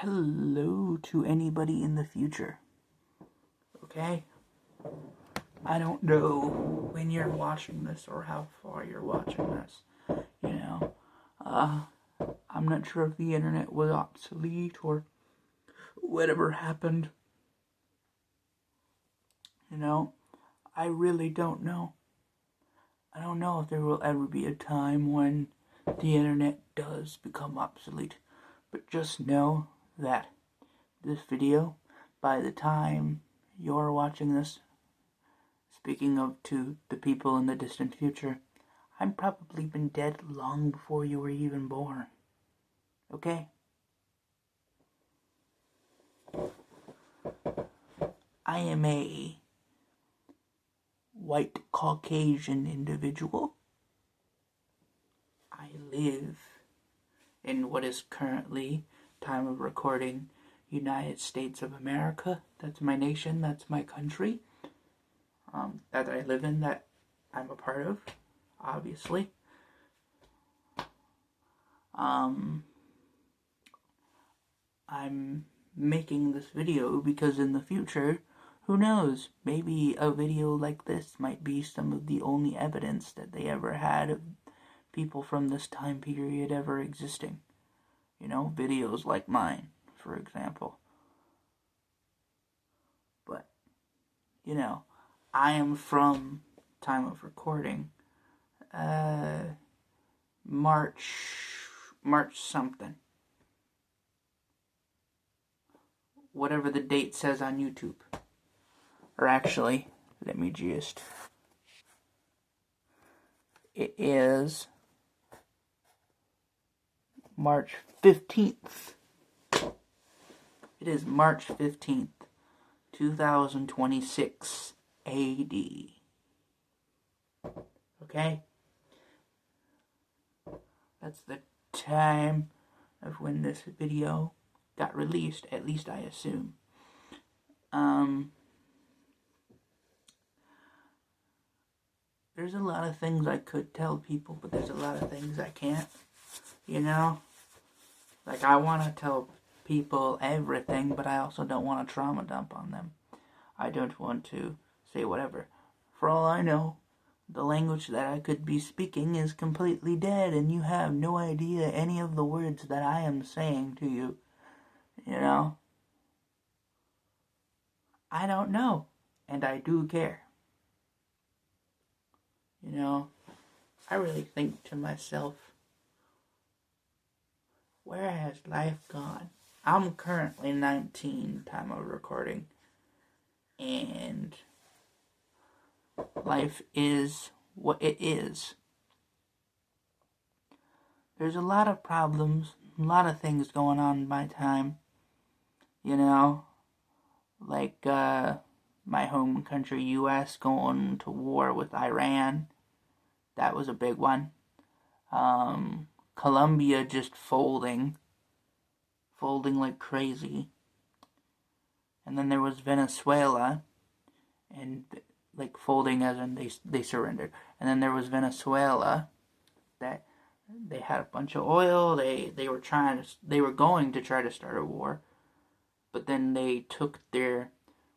hello to anybody in the future. Okay? I don't know when you're watching this or how far you're watching this. I'm not sure if the internet was obsolete or whatever happened. I really don't know. I don't know if there will ever be a time when the internet does become obsolete. But just know that this video, by the time you're watching this, speaking of to the people in the distant future, I've probably been dead long before you were even born. Okay? I am a white Caucasian individual. I live in what is currently, time of recording, United States of America. That's my nation, that's my country. That I live in, that I'm a part of, obviously. I'm making this video because in the future, who knows, maybe a video like this might be some of the only evidence that they ever had of people from this time period ever existing. Videos like mine, for example. But, I am from, time of recording, March something. Whatever the date says on YouTube. Or actually, let me just... It is March 15th. It is March 15th, 2026 AD. Okay? That's the time of when this video got released, at least I assume. There's a lot of things I could tell people, but there's a lot of things I can't. Like, I want to tell people everything, but I also don't want to trauma dump on them. I don't want to say whatever. For all I know, the language that I could be speaking is completely dead, and you have no idea any of the words that I am saying to you. I don't know, and I do care. I really think to myself, where has life gone? I'm currently 19, time of recording, and life is what it is. There's a lot of problems, a lot of things going on in my time, like my home country, U.S., going to war with Iran. That was a big one. Colombia just folding like crazy. And then there was Venezuela, and like folding as in they surrendered. And then there was Venezuela, that they had a bunch of oil. They were going to try to start a war, but then they took their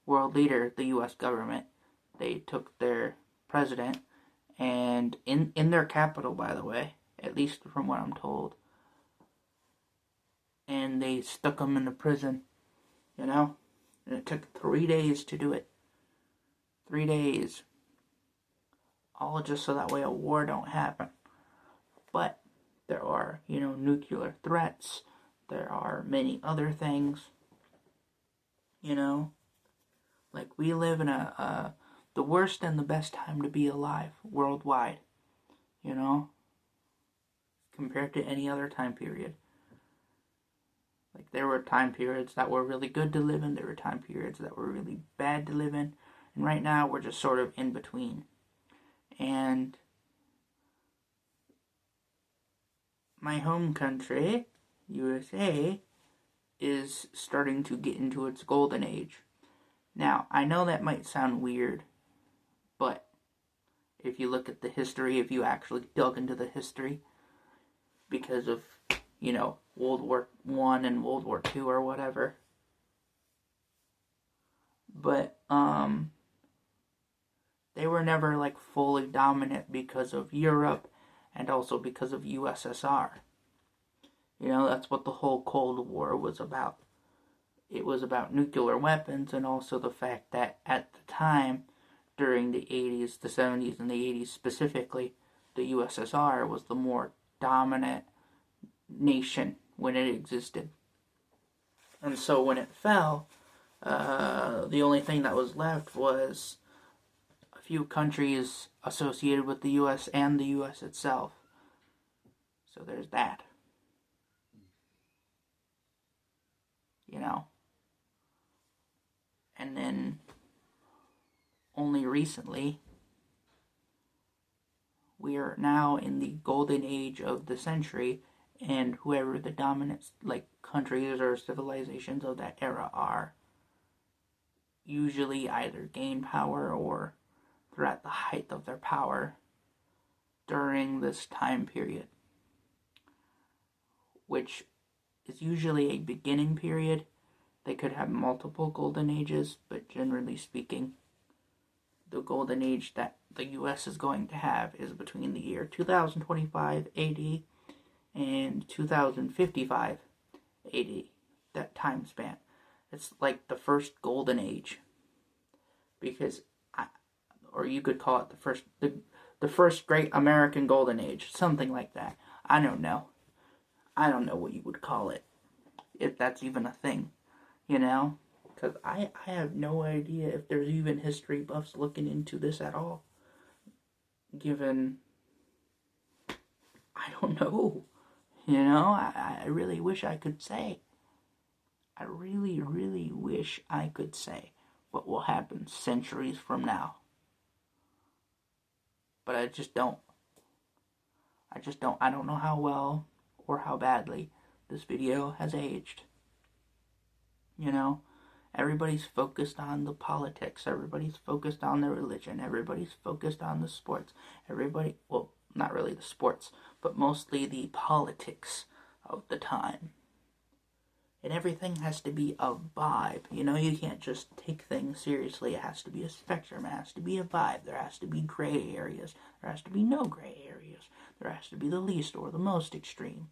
world leader, the U.S. government. They took their president, and in their capital, by the way, at least from what I'm told, and they stuck him in the prison, and it took 3 days to do it. 3 days. All just so that way a war don't happen. But there are, nuclear threats. There are many other things. Like, we live in the worst and the best time to be alive worldwide, compared to any other time period. Like, there were time periods that were really good to live in, there were time periods that were really bad to live in, and right now we're just sort of in between. And my home country, USA, is starting to get into its golden age. Now, I know that might sound weird, but if you look at the history, if you actually dug into the history, because of World War One and World War Two or whatever. But they were never like fully dominant because of Europe and also because of USSR. That's what the whole Cold War was about. It was about nuclear weapons and also the fact that at the time, during the 80s, the 70s, and the 80s specifically, the USSR was the more dominant nation when it existed. And so when it fell, the only thing that was left was a few countries associated with the U.S. and the U.S. itself. So there's that. And then only recently, we are now in the golden age of the century, and whoever the dominant countries or civilizations of that era are usually either gain power or they're at the height of their power during this time period, which is usually a beginning period. They could have multiple golden ages, but generally speaking, the golden age that the U.S. is going to have is between the year 2025 AD and 2055 AD, that time span. It's like the first golden age, because, or you could call it the first great American golden age, something like that. I don't know what you would call it, if that's even a thing, because I have no idea if there's even history buffs looking into this at all, given, I don't know, I really wish I could say. I really, really wish I could say what will happen centuries from now. But I just don't. I don't know how well or how badly this video has aged. Everybody's focused on the politics. Everybody's focused on the religion. Everybody's focused on the sports. Well, not really the sports, but mostly the politics of the time. And everything has to be a vibe. You can't just take things seriously. It has to be a spectrum. It has to be a vibe. There has to be gray areas. There has to be no gray areas. There has to be the least or the most extreme.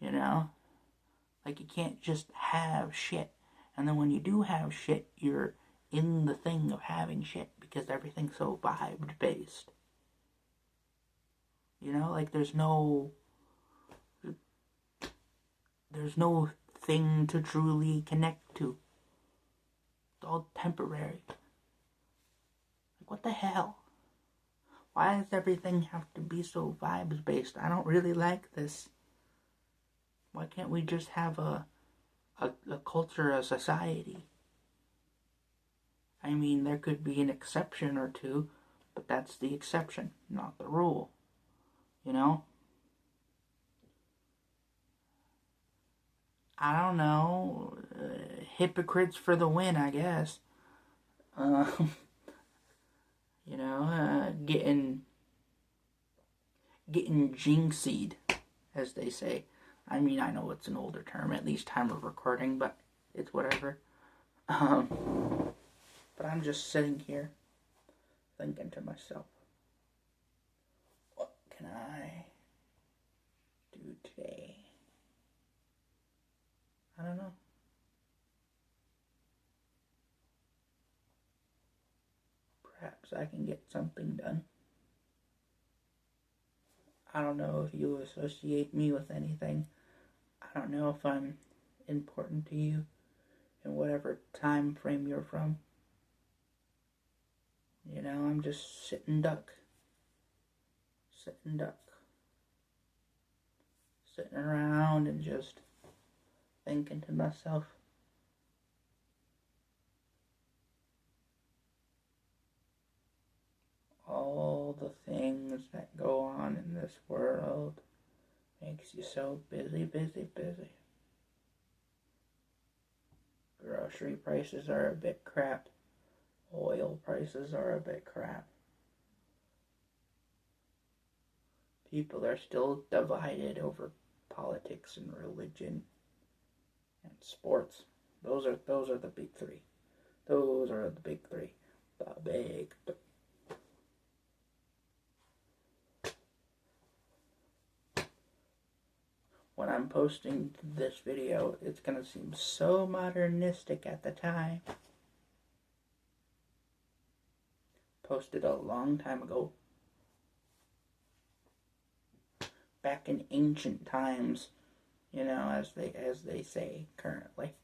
Like, you can't just have shit. And then when you do have shit, you're in the thing of having shit because everything's so vibe-based. There's no thing to truly connect to. It's all temporary. What the hell? Why does everything have to be so vibes-based? I don't really like this. Why can't we just have a culture, a society? I mean, there could be an exception or two, but that's the exception, not the rule. I don't know. Hypocrites for the win, I guess. Getting jinxied, as they say. I mean, I know it's an older term, at least time of recording, but it's whatever. But I'm just sitting here thinking to myself, what can I do today? I don't know. Perhaps I can get something done. I don't know if you associate me with anything. I don't know if I'm important to you in whatever time frame you're from. I'm just sitting duck. Sitting around and just thinking to myself, all the things that go on in this world makes you so busy. Grocery prices are a bit crap. Oil prices are a bit crap. People are still divided over politics and religion and sports. Those are the big three. Those are the big three. The big three. When I'm posting this video, it's gonna seem so modernistic at the time. Posted a long time ago. Back in ancient times, you know, as they say currently.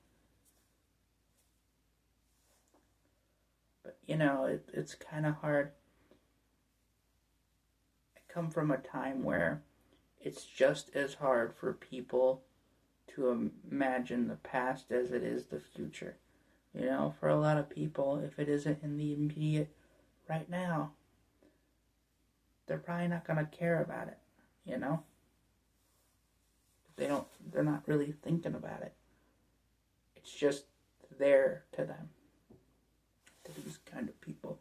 But you know, it's kind of hard. I come from a time where it's just as hard for people to imagine the past as it is the future. You know, for a lot of people, if it isn't in the immediate right now, they're probably not going to care about it, you know? They're not really thinking about it. It's just there to them, to these kind of people.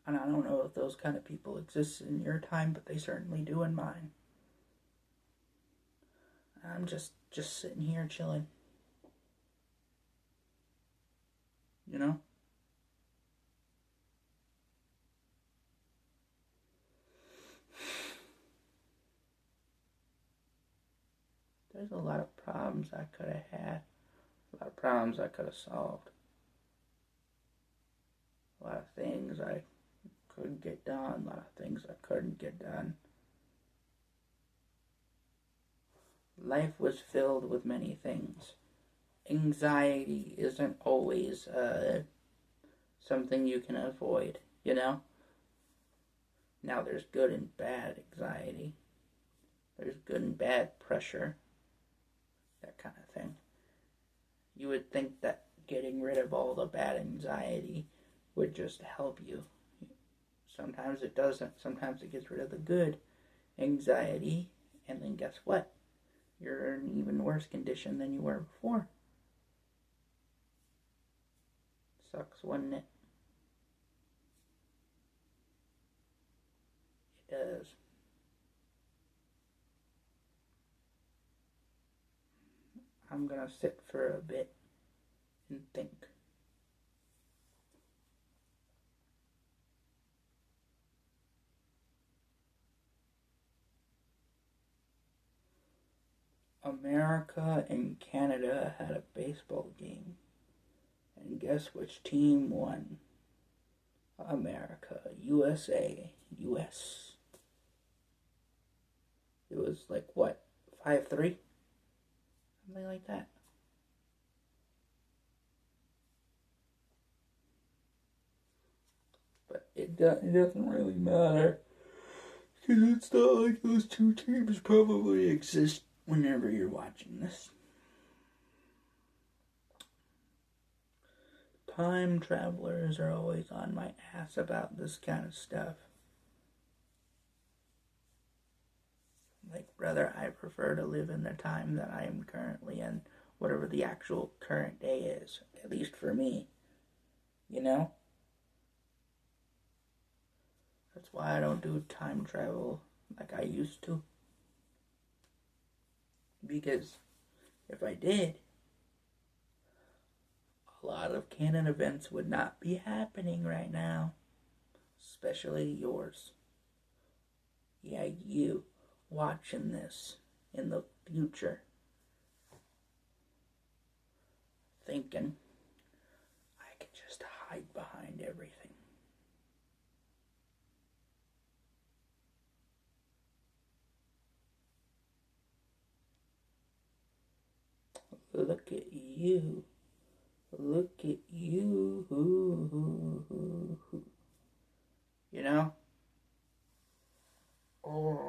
And I don't know if those kind of people exist in your time, but they certainly do in mine. And I'm just sitting here chilling. You know? There's a lot of problems I could have had. A lot of problems I could have solved. A lot of things I could get done. A lot of things I couldn't get done. Life was filled with many things. Anxiety isn't always something you can avoid, you know? Now there's good and bad anxiety. There's good and bad pressure. That kind of thing. You would think that getting rid of all the bad anxiety would just help you. Sometimes it doesn't. Sometimes it gets rid of the good anxiety, and then guess what? You're in an even worse condition than you were before. Sucks, wouldn't it? It does. I'm gonna sit for a bit and think. America and Canada had a baseball game. And guess which team won? America, USA, US. It was like what? 5-3? Something like that. But it doesn't really matter. Because it's not like those two teams probably exist whenever you're watching this. Time travelers are always on my ass about this kind of stuff. Like, brother, I prefer to live in the time that I am currently in, whatever the actual current day is, at least for me. You know? That's why I don't do time travel like I used to. Because if I did, a lot of canon events would not be happening right now. Especially yours. Yeah, you watching this in the future. Thinking I could just hide behind everything. Look at you. Look at you. You know? Oh.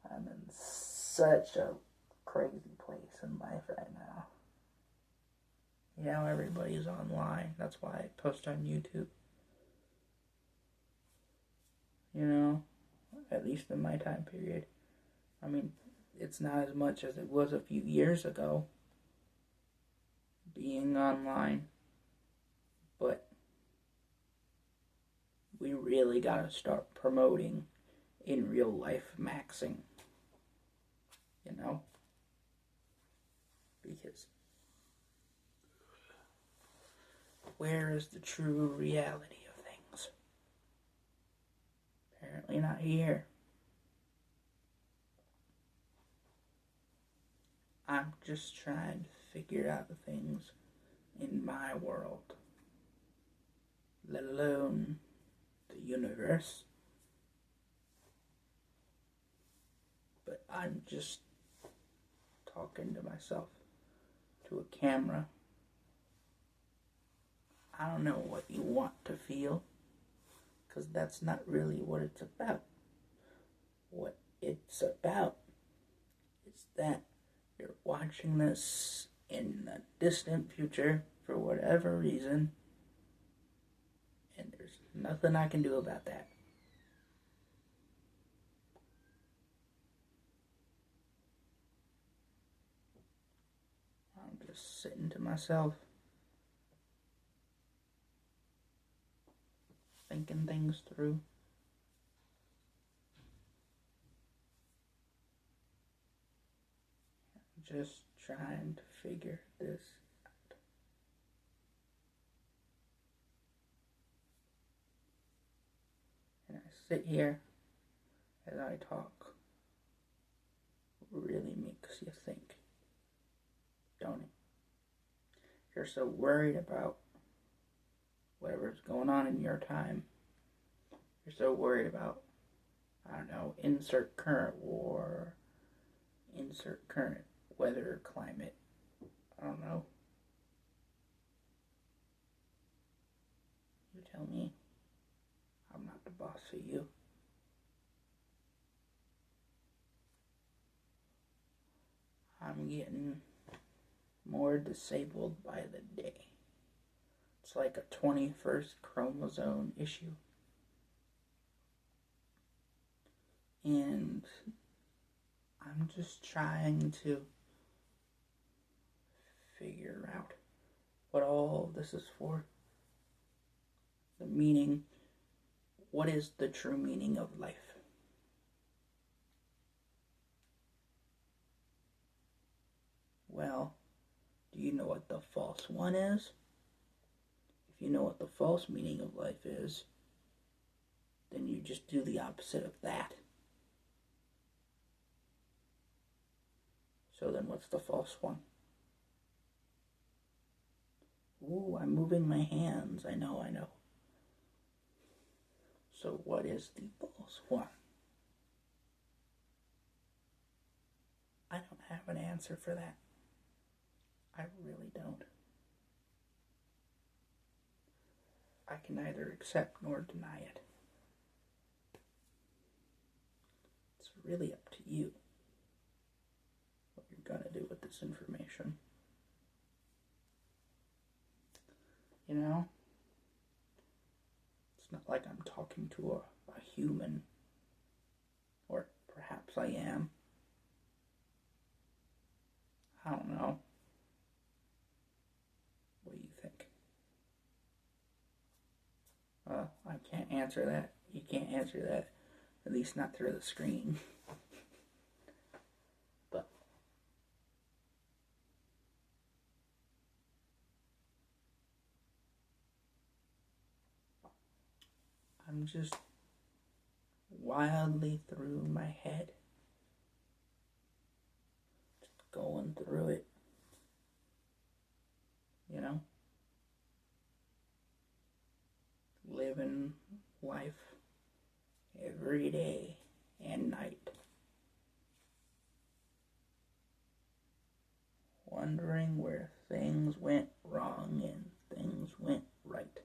I'm in such a crazy place in life right now. You know, everybody's online. That's why I post on YouTube. You know? At least in my time period. I mean, it's not as much as it was a few years ago, being online, but we really gotta start promoting in real life maxing. You know? Because where is the true reality of things? Apparently not here. I'm just trying to figure out the things in my world, let alone the universe. But I'm just talking to myself, to a camera. I don't know what you want to feel, because that's not really what it's about. What it's about is that you're watching this in the distant future for whatever reason, and there's nothing I can do about that. I'm just sitting to myself, thinking things through. Just trying to figure this out. And I sit here as I talk. Really makes you think, don't it? You're so worried about whatever's going on in your time. You're so worried about, I don't know, insert current war, insert current weather, climate, I don't know. You tell me. I'm not the boss of you. I'm getting more disabled by the day. It's like a 21st chromosome issue. And I'm just trying to figure out what all this is for. The meaning. What is the true meaning of life? Well, do you know what the false one is? If you know what the false meaning of life is, then you just do the opposite of that. So then what's the false one? Ooh, I'm moving my hands. I know. So what is the false one? I don't have an answer for that. I really don't. I can neither accept nor deny it. It's really up to you what you're gonna do with this information. You know? It's not like I'm talking to a human. Or perhaps I am. I don't know. What do you think? I can't answer that. You can't answer that. At least not through the screen. But I'm just wildly through my head. Just going through it. You know? Living life every day and night. Wondering where things went wrong and things went right.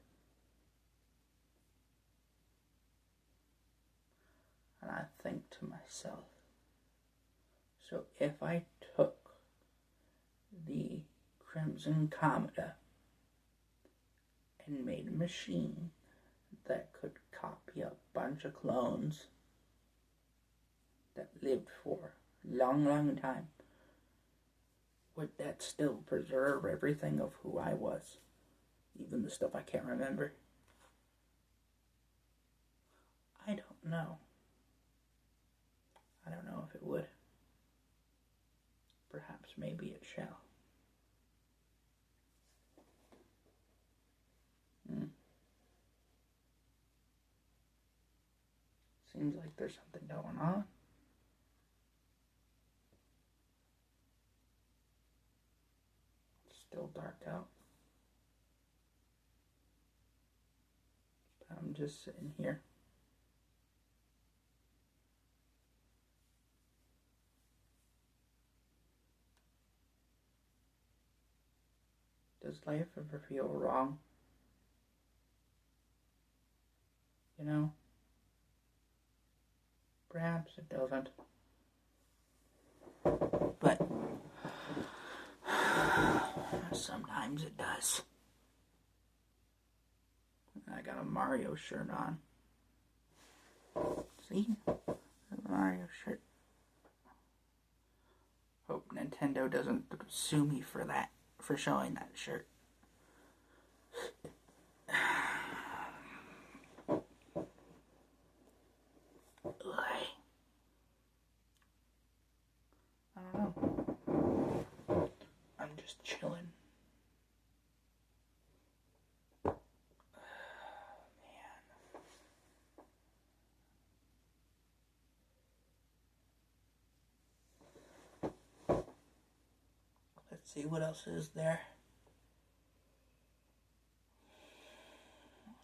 And I think to myself, so if I took the Crimson Commodore and made a machine that could copy a bunch of clones that lived for a long time, would that still preserve everything of who I was? Even the stuff I can't remember? I don't know. I don't know if it would. Perhaps maybe it shall. Seems like there's something going on. It's still dark out. I'm just sitting here. Does life ever feel wrong? You know? Perhaps it doesn't. But sometimes it does. I got a Mario shirt on. See? A Mario shirt. Hope Nintendo doesn't sue me for that, for showing that shirt. I don't know. I'm just chilling. Let's see what else is there.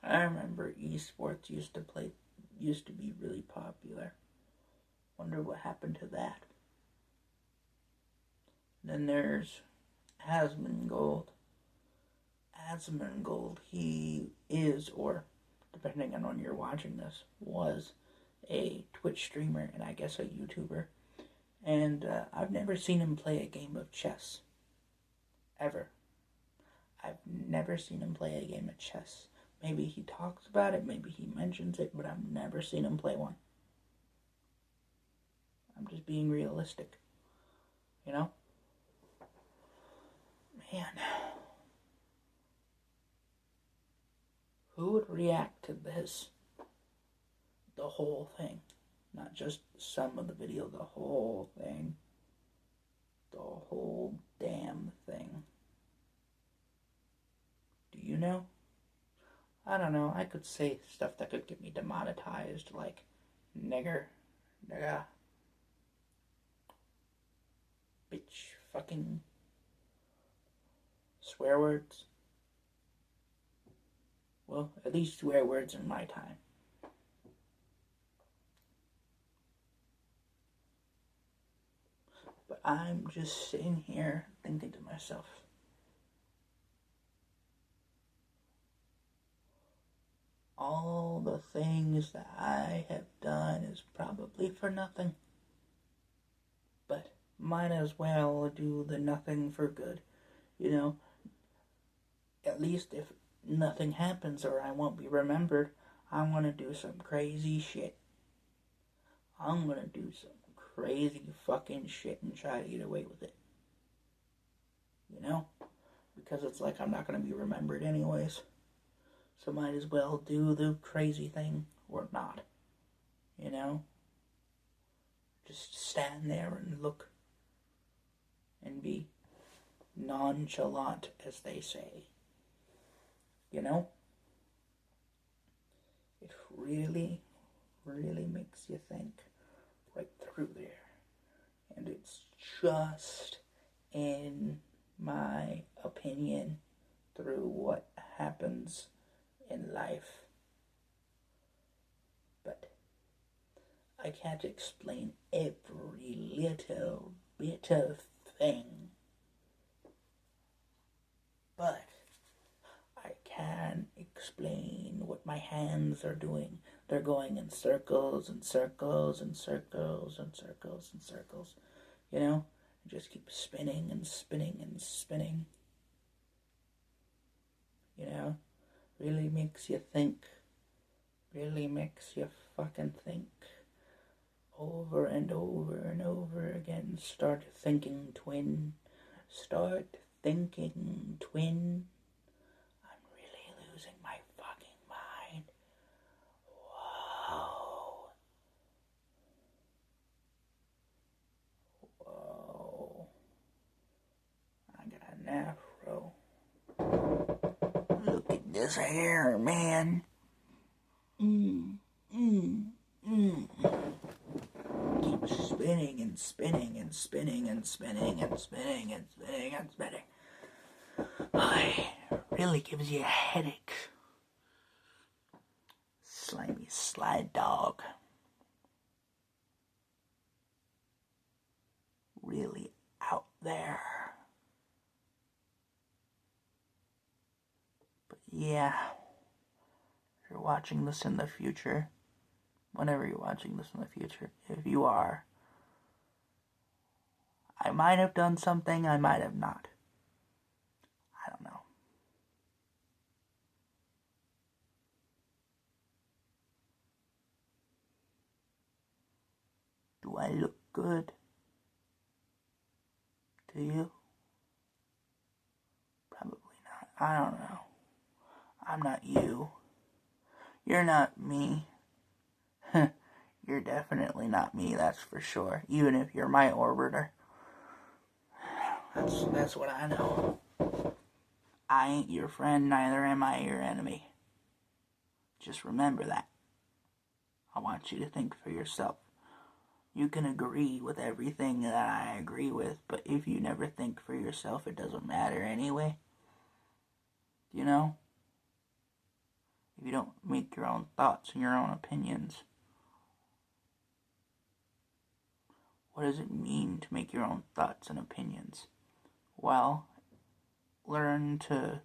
I remember esports used to be really popular. Wonder what happened to that. Then there's Asmongold. Asmongold, he is, or depending on when you're watching this, was a Twitch streamer and I guess a YouTuber. And I've never seen him play a game of chess. Ever. I've never seen him play a game of chess. Maybe he talks about it, maybe he mentions it, but I've never seen him play one. I'm just being realistic. You know? Man. Who would react to this? The whole thing. Not just some of the video, the whole thing. The whole damn thing. Do you know? I don't know. I could say stuff that could get me demonetized, like nigger, nigga, bitch, fucking, swear words. Well, at least swear words in my time. But I'm just sitting here thinking to myself, all the things that I have done is probably for nothing. But might as well do the nothing for good, you know? At least if nothing happens or I won't be remembered, I'm gonna do some crazy shit. I'm gonna do some crazy fucking shit and try to get away with it. You know? Because it's like I'm not gonna be remembered anyways. So might as well do the crazy thing or not. You know? Just stand there and look and be nonchalant, as they say. You know? It really, really makes you think right through there. And it's just, in my opinion, through what happens in life. But I can't explain every little bit of thing. But I can explain what my hands are doing. They're going in circles and circles and circles and circles and circles. You know? Just keep spinning and spinning and spinning. You know? Really makes you think. Really makes you fucking think. Over and over and over again. Start thinking, twin. Start thinking, twin. I'm really losing my fucking mind. Whoa. an afro. Look at this hair, man. Keep spinning and spinning and spinning and spinning and spinning and spinning and spinning. Really gives you a headache. Slimy slide dog. Really out there. But yeah, if you're watching this in the future, whenever you're watching this in the future, if you are, I might have done something, I might have not. I don't know. Do I look good to you? Probably not. I don't know. I'm not you. You're not me. You're definitely not me, that's for sure. Even if you're my orbiter. That's what I know. I ain't your friend, neither am I your enemy. Just remember that. I want you to think for yourself. You can agree with everything that I agree with, but if you never think for yourself, it doesn't matter anyway. You know? If you don't make your own thoughts and your own opinions. What does it mean to make your own thoughts and opinions? Well, learn to,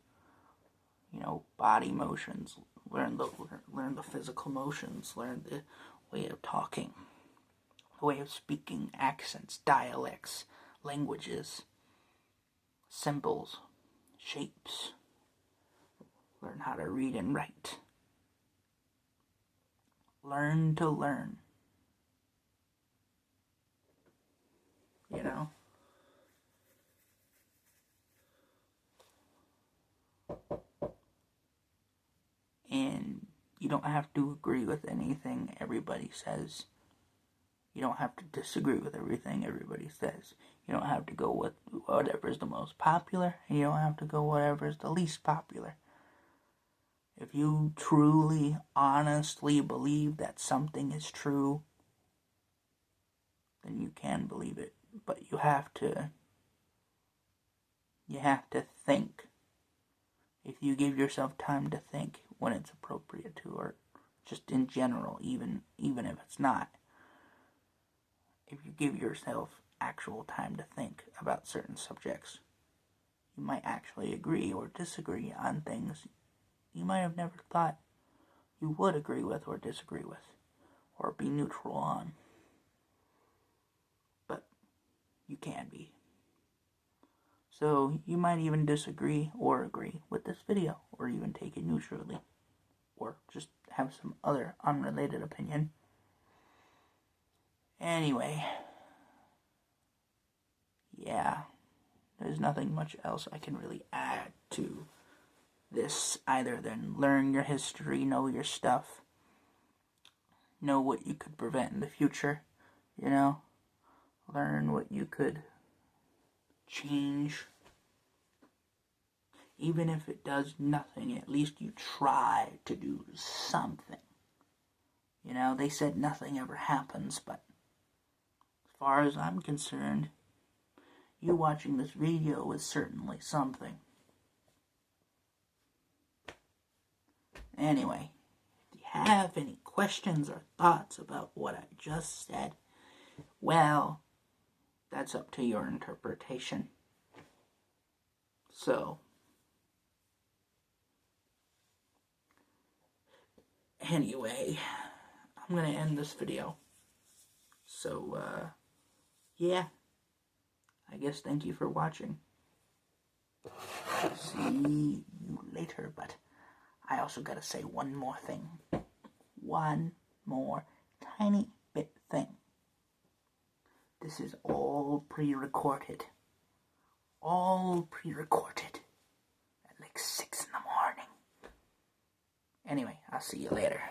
body motions, learn the physical motions, learn the way of talking, the way of speaking, accents, dialects, languages, symbols, shapes. Learn how to read and write. Learn to learn. You know? And you don't have to agree with anything everybody says. You don't have to disagree with everything everybody says. You don't have to go with whatever's the most popular, and you don't have to go whatever's the least popular. If you truly, honestly believe that something is true, then you can believe it. But you have to think. If you give yourself time to think when it's appropriate to, or just in general, even if it's not. If you give yourself actual time to think about certain subjects, you might actually agree or disagree on things you might have never thought you would agree with or disagree with, or be neutral on. But you can be. So you might even disagree or agree with this video, or even take it neutrally, or just have some other unrelated opinion. Anyway, yeah, there's nothing much else I can really add to this either than learn your history, know your stuff, know what you could prevent in the future, learn what you could change. Even if it does nothing, at least you try to do something. They said nothing ever happens, but as far as I'm concerned, you watching this video is certainly something. Anyway, if you have any questions or thoughts about what I just said, well, that's up to your interpretation. So, anyway, I'm going to end this video. So, yeah. I guess thank you for watching. See you later, but I also gotta say one more thing. One more tiny bit thing. This is all pre-recorded. All pre-recorded. At like 6 in the morning. Anyway, I'll see you later.